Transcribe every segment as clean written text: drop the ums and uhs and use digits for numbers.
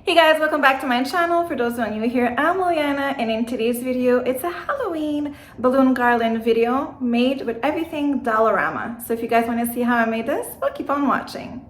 Hey guys, welcome back to my channel. For those who are new here, I'm Liliana, and in today's video, it's a Halloween balloon garland video made with everything Dollarama. So if you guys want to see how I made this, well, keep on watching.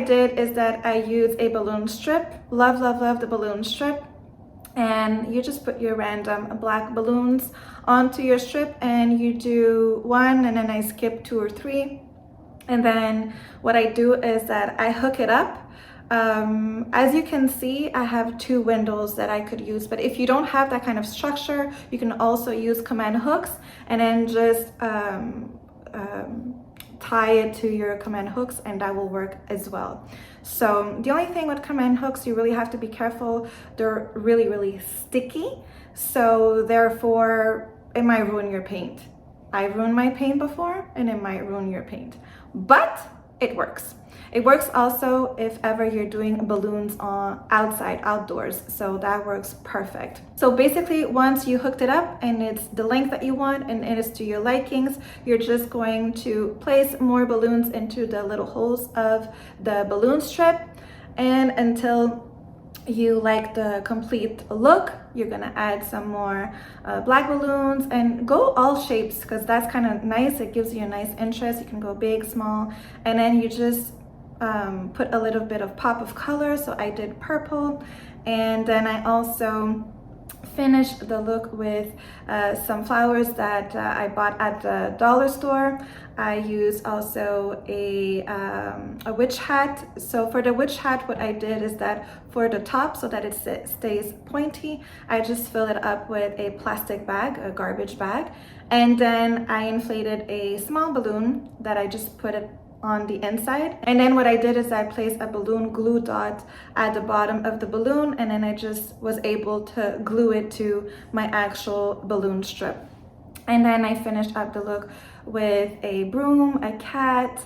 did is that I used a balloon strip. Love, love, love the balloon strip. And you just put your random black balloons onto your strip, and you do one, and then I skip 2 or 3. And then what I do is that I hook it up. As you can see, I have 2 windows that I could use, but if you don't have that kind of structure, you can also use command hooks and then just tie it to your command hooks, and that will work as well. So the only thing with command hooks, you really have to be careful. They're really, really sticky. So therefore, it might ruin your paint. I've ruined my paint before, and it might ruin your paint, but it works. It works also if ever you're doing balloons on outdoors. So that works perfect. So basically, once you hooked it up and it's the length that you want and it is to your likings, you're just going to place more balloons into the little holes of the balloon strip. And until you like the complete look, you're gonna add some more black balloons, and go all shapes, because that's kind of nice. It gives you a nice interest. You can go big, small, and then you just put a little bit of pop of color. So I did purple, and then I also finished the look with some flowers that I bought at the dollar store. I used also a witch hat. So for the witch hat, what I did is that for the top, so that it stays pointy, I just fill it up with a plastic bag, a garbage bag, and then I inflated a small balloon that I just put it on the inside. And then what I did is I placed a balloon glue dot at the bottom of the balloon, and then I just was able to glue it to my actual balloon strip. And then I finished up the look with a broom, a cat,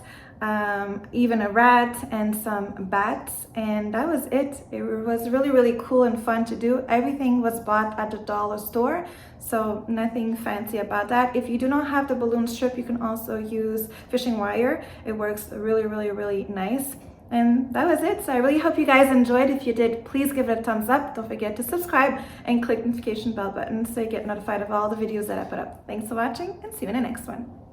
even a rat, and some bats, and that was it. It was really, really cool and fun to do. Everything was bought at the dollar store, so nothing fancy about that. If you do not have the balloon strip, you can also use fishing wire. It works really, really, really nice. And that was it. So I really hope you guys enjoyed. If you did, please give it a thumbs up. Don't forget to subscribe and click the notification bell button so you get notified of all the videos that I put up. Thanks for watching, and see you in the next one.